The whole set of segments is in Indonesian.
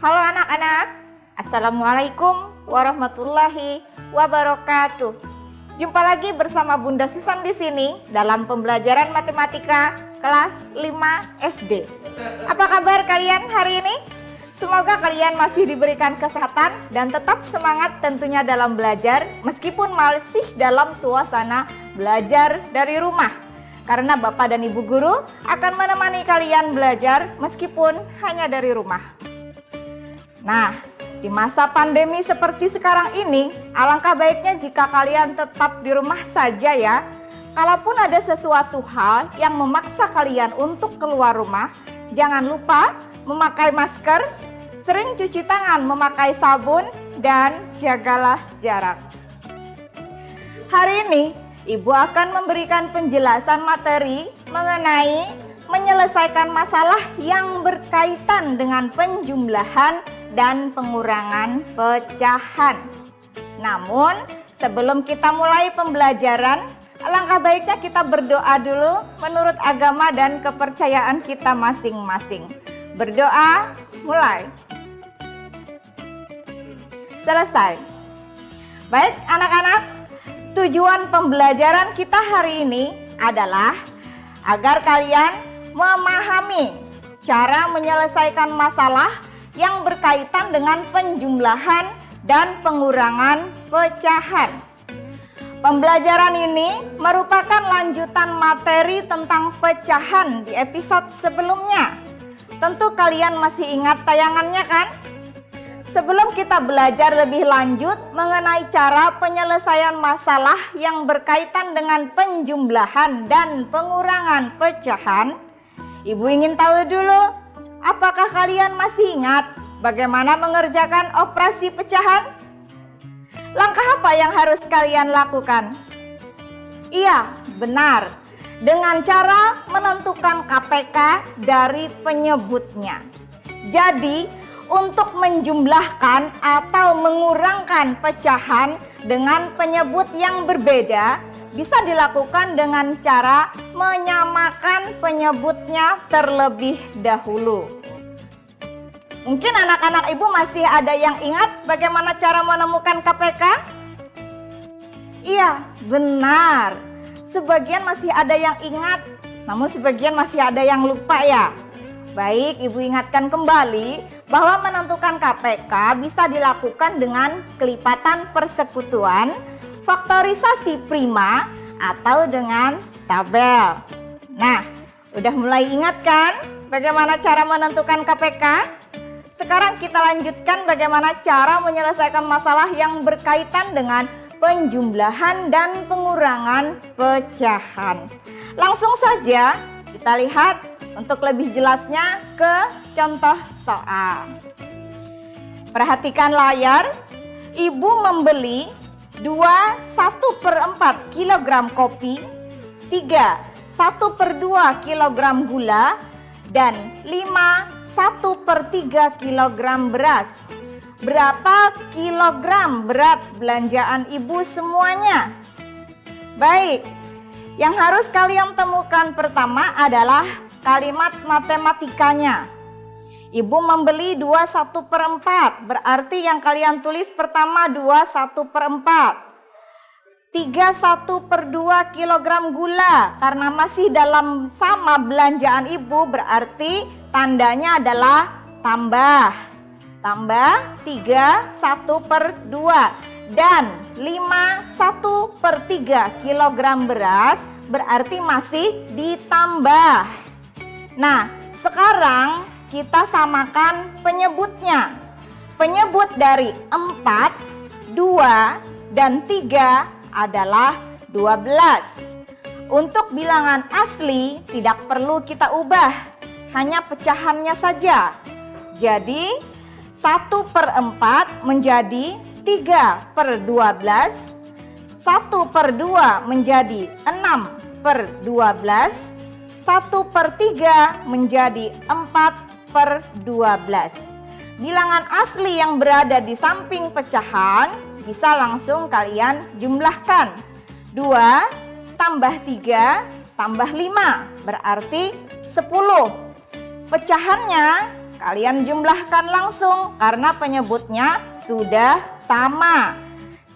Halo anak-anak, Assalamualaikum warahmatullahi wabarakatuh. Jumpa lagi bersama Bunda Susan di sini dalam pembelajaran matematika kelas 5 SD. Apa kabar kalian hari ini? Semoga kalian masih diberikan kesehatan dan tetap semangat tentunya dalam belajar meskipun masih dalam suasana belajar dari rumah. Karena Bapak dan Ibu Guru akan menemani kalian belajar meskipun hanya dari rumah. Nah, di masa pandemi seperti sekarang ini, alangkah baiknya jika kalian tetap di rumah saja ya. Kalaupun ada sesuatu hal yang memaksa kalian untuk keluar rumah, jangan lupa memakai masker, sering cuci tangan memakai sabun, dan jagalah jarak. Hari ini, Ibu akan memberikan penjelasan materi mengenai menyelesaikan masalah yang berkaitan dengan penjumlahan dan pengurangan pecahan. Namun, sebelum kita mulai pembelajaran, alangkah baiknya kita berdoa dulu menurut agama dan kepercayaan kita masing-masing. Berdoa, mulai. Selesai. Baik anak-anak, tujuan pembelajaran kita hari ini adalah agar kalian memahami cara menyelesaikan masalah yang berkaitan dengan penjumlahan dan pengurangan pecahan. Pembelajaran ini merupakan lanjutan materi tentang pecahan di episode sebelumnya. Tentu kalian masih ingat tayangannya kan? Sebelum kita belajar lebih lanjut mengenai cara penyelesaian masalah yang berkaitan dengan penjumlahan dan pengurangan pecahan, Ibu ingin tahu dulu, apakah kalian masih ingat bagaimana mengerjakan operasi pecahan? Langkah apa yang harus kalian lakukan? Iya, benar. Dengan cara menentukan KPK dari penyebutnya. Jadi, untuk menjumlahkan atau mengurangkan pecahan dengan penyebut yang berbeda bisa dilakukan dengan cara menyamakan penyebutnya terlebih dahulu. Mungkin anak-anak Ibu masih ada yang ingat bagaimana cara menemukan KPK? Iya, benar. Sebagian masih ada yang ingat, namun sebagian masih ada yang lupa ya. Baik, Ibu ingatkan kembali bahwa menentukan KPK bisa dilakukan dengan kelipatan persekutuan, faktorisasi prima, atau dengan tabel. Nah, udah mulai ingat kan bagaimana cara menentukan KPK? Sekarang kita lanjutkan bagaimana cara menyelesaikan masalah yang berkaitan dengan penjumlahan dan pengurangan pecahan. Langsung saja kita lihat untuk lebih jelasnya ke contoh soal. Perhatikan layar, Ibu membeli 1/4 kg kopi, 1/2 kg gula, dan 1/3 kg beras. Berapa kilogram berat belanjaan Ibu semuanya? Baik, yang harus kalian temukan pertama adalah kalimat matematikanya. Ibu membeli 1/4, berarti yang kalian tulis pertama 1/4. 1/2 kg gula, karena masih dalam sama belanjaan Ibu berarti tandanya adalah tambah. Tambah 1/2 dan 1/3 kg beras berarti masih ditambah. Nah, sekarang kita samakan penyebutnya. Penyebut dari 4, 2, dan 3 adalah 12. Untuk bilangan asli tidak perlu kita ubah, hanya pecahannya saja. Jadi 1/4 menjadi 3/12, 1/2 menjadi 6/12, 1/3 menjadi 4/12. Bilangan asli yang berada di samping pecahan bisa langsung kalian jumlahkan. 2 tambah 3 tambah 5 berarti 10. Pecahannya Kalian jumlahkan langsung karena penyebutnya sudah sama.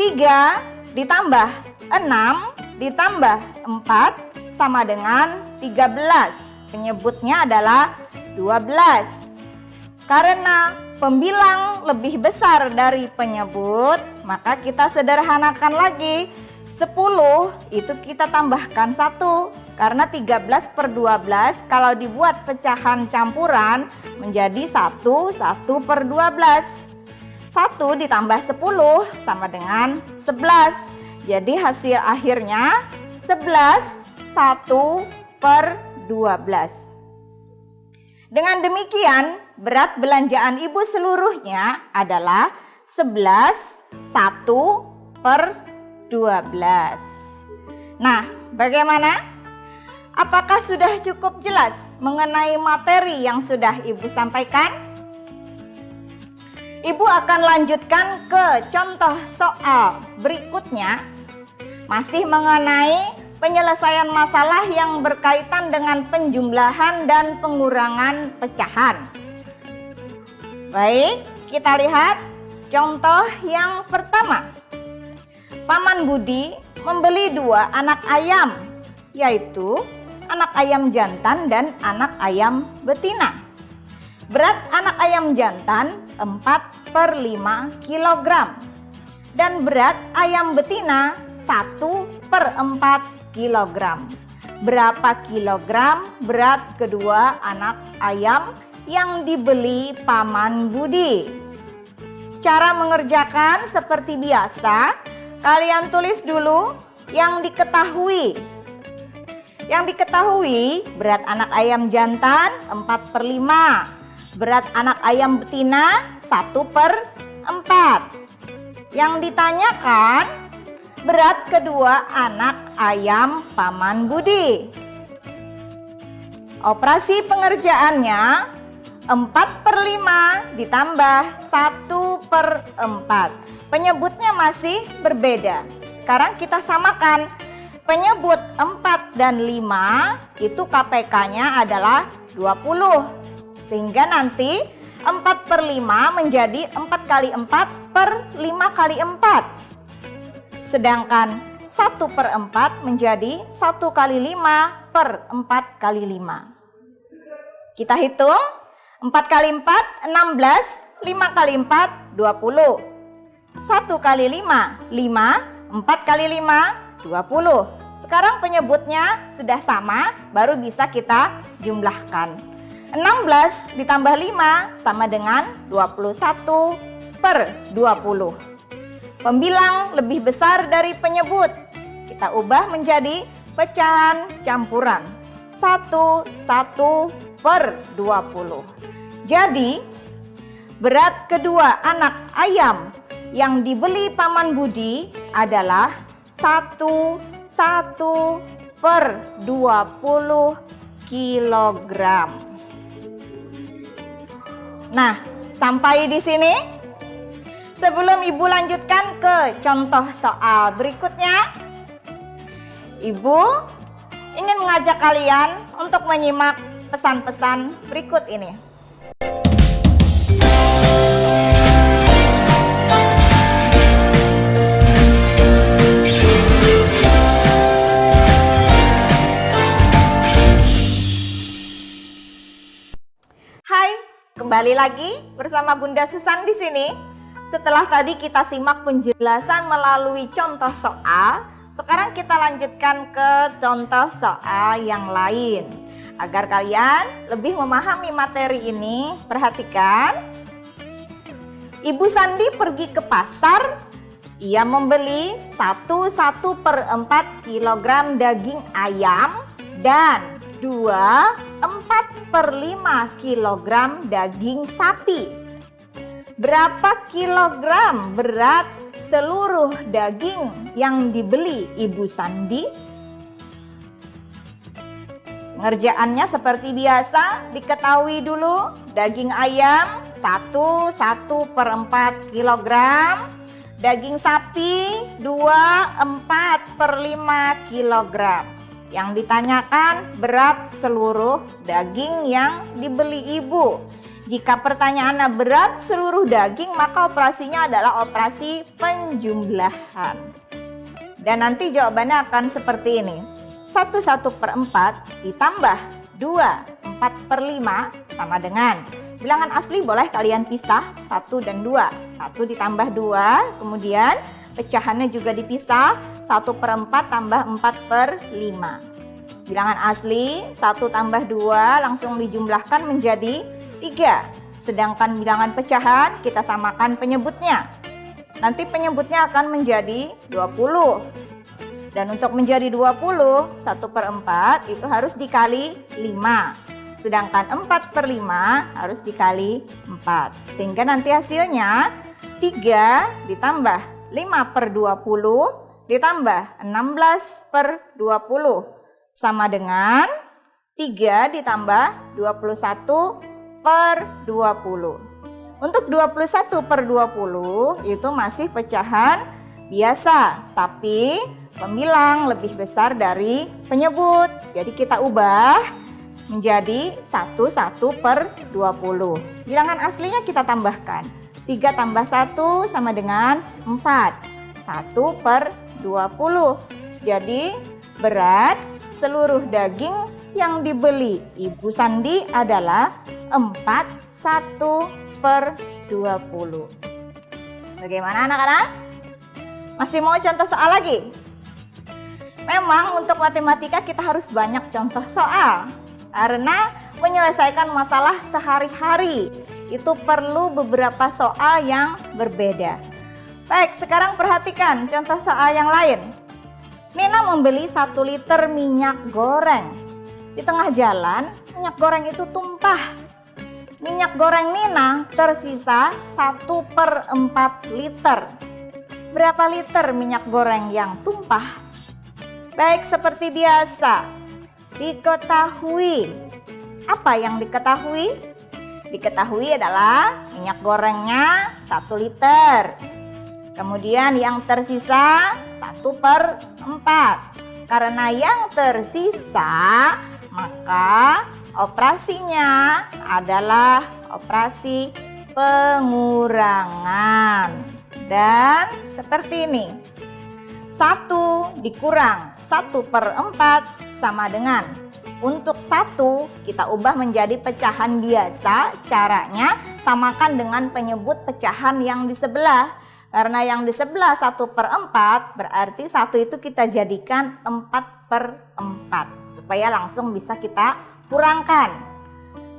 3 ditambah 6 ditambah 4 sama dengan 13. Penyebutnya adalah 12. Karena pembilang lebih besar dari penyebut, maka kita sederhanakan lagi. 10 itu kita tambahkan 1. Karena 13 per 12 kalau dibuat pecahan campuran menjadi 1 per 12. 1 ditambah 10 sama dengan 11. Jadi hasil akhirnya 11 1 per 12. Dengan demikian berat belanjaan ibu seluruhnya adalah 11 1 per 12. Nah, bagaimana? Apakah sudah cukup jelas mengenai materi yang sudah ibu sampaikan? Ibu akan lanjutkan ke contoh soal berikutnya, masih mengenai penyelesaian masalah yang berkaitan dengan penjumlahan dan pengurangan pecahan. Baik, kita lihat contoh yang pertama. Paman Budi membeli 2 anak ayam, yaitu anak ayam jantan dan anak ayam betina. Berat anak ayam jantan 4 per 5 kg dan berat ayam betina 1 per 4 kg. Berapa kilogram berat kedua anak ayam yang dibeli Paman Budi? Cara mengerjakan seperti biasa, kalian tulis dulu yang diketahui. Yang diketahui berat anak ayam jantan 4 per 5. Berat anak ayam betina 1 per 4. Yang ditanyakan berat kedua anak ayam Paman Budi. Operasi pengerjaannya 4 per 5 ditambah 1 per 4. Penyebutnya masih berbeda. Sekarang kita samakan. Penyebut 4 dan 5 itu KPK-nya adalah 20. Sehingga nanti 4 per 5 menjadi 4 kali 4 per 5 kali 4. Sedangkan 1 per 4 menjadi 1 kali 5 per 4 kali 5. Kita hitung 4 kali 4 16, 5 kali 4 20. 1 kali 5 5, 4 kali 5 20. Sekarang penyebutnya sudah sama, baru bisa kita jumlahkan. 16 ditambah 5 sama dengan 21 per 20. Pembilang lebih besar dari penyebut. Kita ubah menjadi pecahan campuran. 1 per 20. Jadi, berat kedua anak ayam yang dibeli Paman Budi adalah 1 per 20 kilogram. Nah, sampai di sini. Sebelum ibu lanjutkan ke contoh soal berikutnya, ibu ingin mengajak kalian untuk menyimak pesan-pesan berikut ini. Hai, kembali lagi bersama Bunda Susan di sini. Setelah tadi kita simak penjelasan melalui contoh soal, sekarang kita lanjutkan ke contoh soal yang lain. Agar kalian lebih memahami materi ini, perhatikan. Ibu Sandi pergi ke pasar. Ia membeli 1 per 4 kg daging ayam dan 4 per 5 kg daging sapi. Berapa kilogram berat seluruh daging yang dibeli Ibu Sandi? Pengerjaannya seperti biasa, diketahui dulu daging ayam 1 per 4 kg, daging sapi 4 per 5 kg. Yang ditanyakan berat seluruh daging yang dibeli ibu. Jika pertanyaannya berat seluruh daging, maka operasinya adalah operasi penjumlahan. Dan nanti jawabannya akan seperti ini. 1/4 ditambah 2/4/5 sama dengan, bilangan asli boleh kalian pisah 1 dan 2. 1 ditambah 2, kemudian pecahannya juga dipisah 1/4 tambah 4/5. Bilangan asli 1 tambah 2 langsung dijumlahkan menjadi 3. Sedangkan bilangan pecahan kita samakan penyebutnya. Nanti penyebutnya akan menjadi 20. Dan untuk menjadi 20, 1/4 itu harus dikali 5. Sedangkan 4/5 harus dikali 4. Sehingga nanti hasilnya 3 ditambah 5/20 ditambah 16/20 sama dengan 3 ditambah 21/20. Untuk 21/20 itu masih pecahan biasa, tapi pembilang lebih besar dari penyebut. Jadi kita ubah menjadi 1/20. Bilangan aslinya kita tambahkan. 3 tambah 1 sama dengan 4. 1/20. Jadi berat seluruh daging yang dibeli Ibu Sandi adalah 1/20. Bagaimana anak-anak? Masih mau contoh soal lagi? Memang untuk matematika kita harus banyak contoh soal. Karena menyelesaikan masalah sehari-hari itu perlu beberapa soal yang berbeda. Baik, sekarang perhatikan contoh soal yang lain. Nina membeli 1 liter minyak goreng. Di tengah jalan, minyak goreng itu tumpah. Minyak goreng Nina tersisa 1/4 liter. Berapa liter minyak goreng yang tumpah? Baik, seperti biasa, diketahui. Apa yang diketahui? Diketahui adalah minyak gorengnya 1 liter. Kemudian yang tersisa 1/4. Karena yang tersisa, maka operasinya adalah operasi pengurangan. Dan seperti ini. 1 dikurang 1/4 sama dengan, untuk 1 kita ubah menjadi pecahan biasa. Caranya samakan dengan penyebut pecahan yang di sebelah. Karena yang di sebelah 1/4 berarti 1 itu kita jadikan 4/4 supaya langsung bisa kita kurangkan.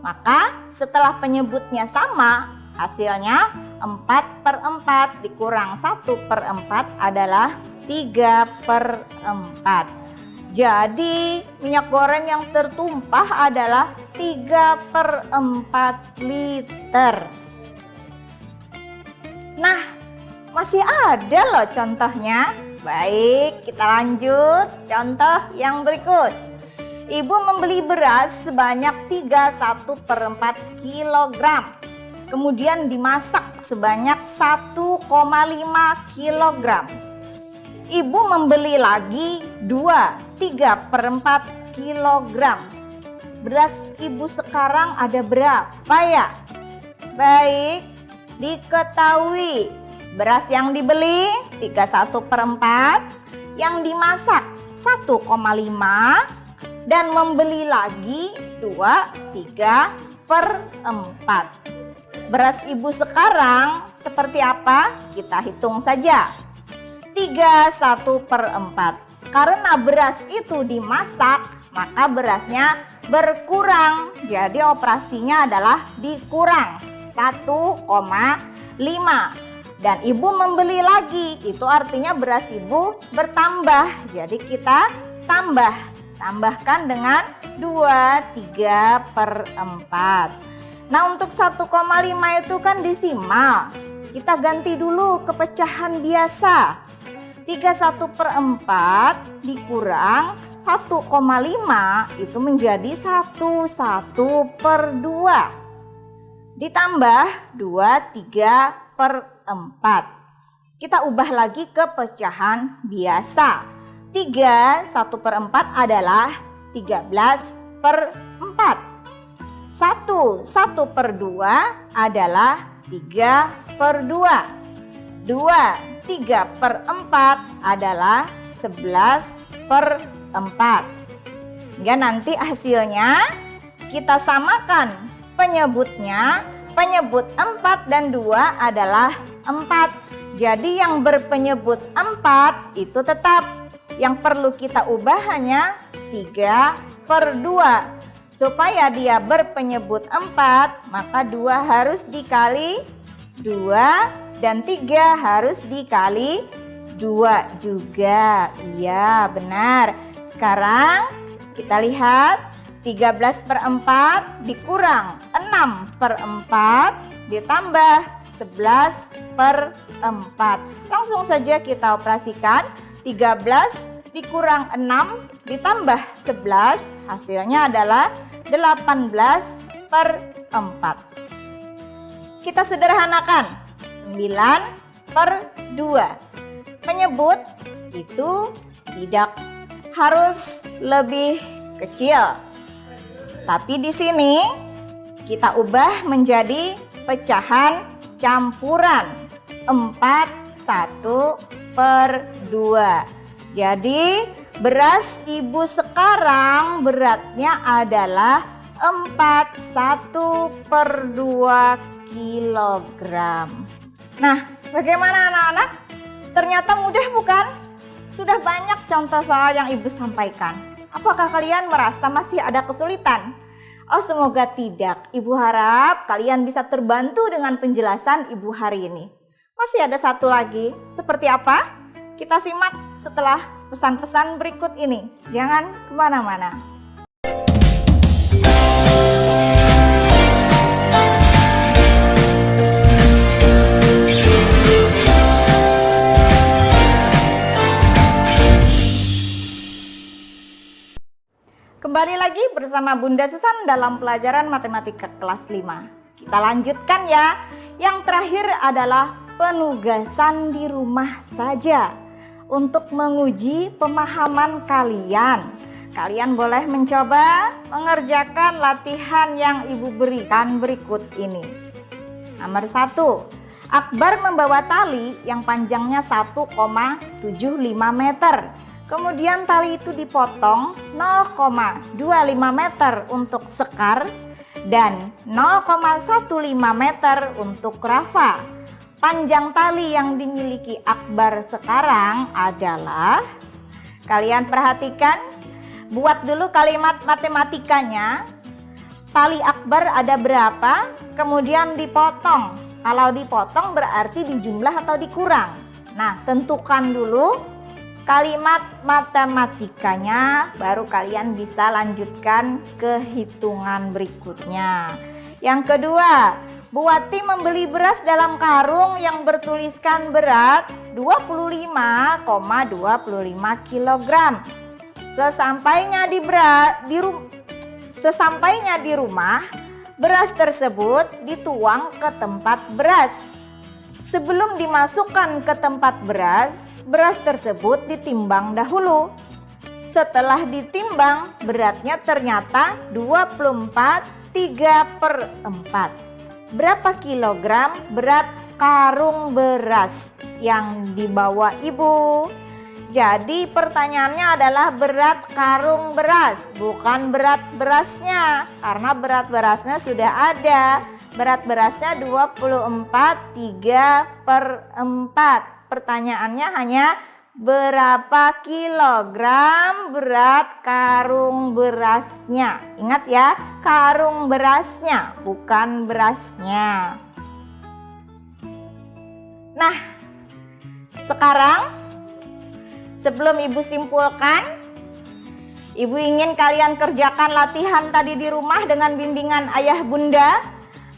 Maka setelah penyebutnya sama, hasilnya 4/4 dikurang 1/4 adalah 3/4. Jadi minyak goreng yang tertumpah adalah 3/4 liter. Nah, masih ada loh contohnya. Baik, kita lanjut contoh yang berikut. Ibu membeli beras sebanyak 31/4 kilogram. Kemudian dimasak sebanyak 1,5 kilogram. Ibu membeli lagi 3/4 kilogram. Beras ibu sekarang ada berapa ya? Baik, diketahui beras yang dibeli 31/4, yang dimasak 1,5, dan membeli lagi 3/4. Beras ibu sekarang seperti apa? Kita hitung saja. 3/1/4. Karena beras itu dimasak, maka berasnya berkurang. Jadi operasinya adalah dikurang 1,5. Dan ibu membeli lagi, itu artinya beras ibu bertambah. Jadi kita tambahkan dengan 3/4. Nah, untuk 1,5 itu kan desimal. Kita ganti dulu ke pecahan biasa. 3/1/4 dikurang 1,5 itu menjadi 1/2. Ditambah 2/3/4. Kita ubah lagi ke pecahan biasa. 3/1/4 adalah 13/4. 1 1/2 adalah 3/2. 2 3/4 adalah 11/4. Hingga nanti hasilnya kita samakan penyebutnya. Penyebut 4 dan 2 adalah 4. Jadi yang berpenyebut 4 itu tetap. Yang perlu kita ubah hanya 3/2. Supaya dia berpenyebut 4, maka 2 harus dikali 2 dan 3 harus dikali 2 juga. Iya, benar. Sekarang kita lihat 13/4 dikurang 6/4 ditambah 11/4. Langsung saja kita operasikan. 13 dikurang 6 ditambah 11 hasilnya adalah 18/4. Kita sederhanakan 9/2. Penyebut itu tidak harus lebih kecil. Tapi di sini kita ubah menjadi pecahan campuran 4/1/2. Jadi beras ibu sekarang beratnya adalah 41/2 kilogram. Nah, bagaimana anak-anak? Ternyata mudah bukan? Sudah banyak contoh soal yang ibu sampaikan. Apakah kalian merasa masih ada kesulitan? Oh, semoga tidak. Ibu harap kalian bisa terbantu dengan penjelasan ibu hari ini. Masih ada satu lagi. Seperti apa? Kita simak setelah pesan-pesan berikut ini. Jangan kemana-mana. Kembali lagi bersama Bunda Susan dalam pelajaran matematika kelas 5. Kita lanjutkan ya. Yang terakhir adalah penugasan di rumah saja. Untuk menguji pemahaman kalian. Kalian boleh mencoba mengerjakan latihan yang ibu berikan berikut ini. Nomor 1. Akbar membawa tali yang panjangnya 1,75 meter. Kemudian tali itu dipotong 0,25 meter untuk sekar dan 0,15 meter untuk rafa. Panjang tali yang dimiliki Akbar sekarang adalah, kalian perhatikan, buat dulu kalimat matematikanya. Tali Akbar ada berapa? Kemudian dipotong. Kalau dipotong berarti dijumlah atau dikurang. Nah, tentukan dulu kalimat matematikanya, baru kalian bisa lanjutkan ke hitungan berikutnya. Yang kedua, Buati membeli beras dalam karung yang bertuliskan berat 25,25 kg. Sesampainya di rumah, beras tersebut dituang ke tempat beras. Sebelum dimasukkan ke tempat beras, beras tersebut ditimbang dahulu. Setelah ditimbang, beratnya ternyata 24/3/4. Berapa kilogram berat karung beras yang dibawa ibu? Jadi pertanyaannya adalah berat karung beras, bukan berat berasnya. Karena berat berasnya sudah ada. Berat berasnya 24/3/4. Pertanyaannya hanya berapa kilogram berat karung berasnya. Ingat ya, karung berasnya, bukan berasnya. Nah, sekarang sebelum ibu simpulkan, ibu ingin kalian kerjakan latihan tadi di rumah dengan bimbingan ayah bunda.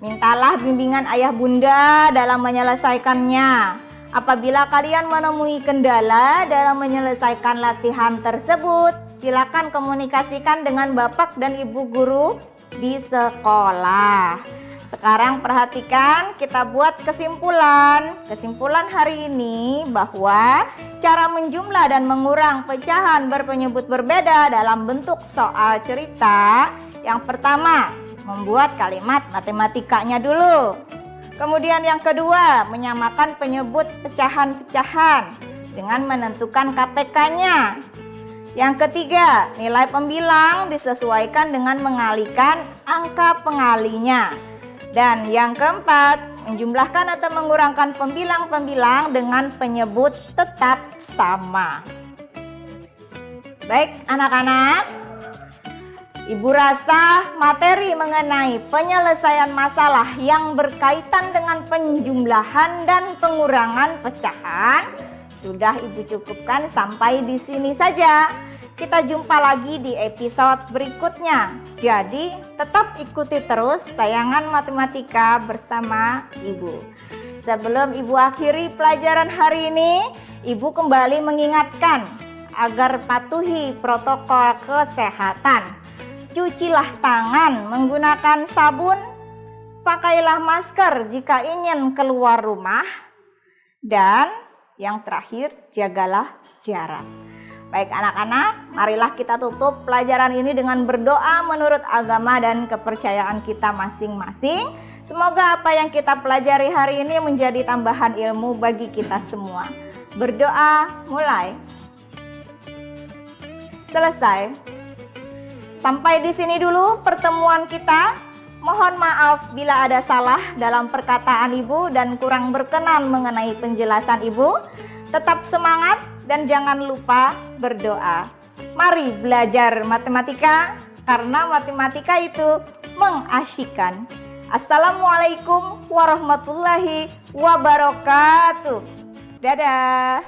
Mintalah bimbingan ayah bunda dalam menyelesaikannya. Apabila kalian menemui kendala dalam menyelesaikan latihan tersebut, silakan komunikasikan dengan bapak dan ibu guru di sekolah. Sekarang perhatikan, kita buat kesimpulan. Kesimpulan hari ini bahwa cara menjumlah dan mengurang pecahan berpenyebut berbeda dalam bentuk soal cerita. Yang pertama, membuat kalimat matematikanya dulu. Kemudian yang kedua, menyamakan penyebut pecahan-pecahan dengan menentukan KPK-nya. Yang ketiga, nilai pembilang disesuaikan dengan mengalihkan angka pengalinya. Dan yang keempat, menjumlahkan atau mengurangkan pembilang-pembilang dengan penyebut tetap sama. Baik anak-anak, Ibu rasa materi mengenai penyelesaian masalah yang berkaitan dengan penjumlahan dan pengurangan pecahan sudah Ibu cukupkan sampai di sini saja. Kita jumpa lagi di episode berikutnya. Jadi tetap ikuti terus tayangan matematika bersama Ibu. Sebelum Ibu akhiri pelajaran hari ini, Ibu kembali mengingatkan agar patuhi protokol kesehatan. Cucilah tangan menggunakan sabun, pakailah masker jika ingin keluar rumah, dan yang terakhir jagalah jarak. Baik anak-anak, marilah kita tutup pelajaran ini dengan berdoa menurut agama dan kepercayaan kita masing-masing. Semoga apa yang kita pelajari hari ini menjadi tambahan ilmu bagi kita semua. Berdoa mulai. Selesai. Sampai di sini dulu pertemuan kita. Mohon maaf bila ada salah dalam perkataan Ibu dan kurang berkenan mengenai penjelasan Ibu. Tetap semangat dan jangan lupa berdoa. Mari belajar matematika karena matematika itu mengasyikkan. Assalamualaikum warahmatullahi wabarakatuh. Dadah.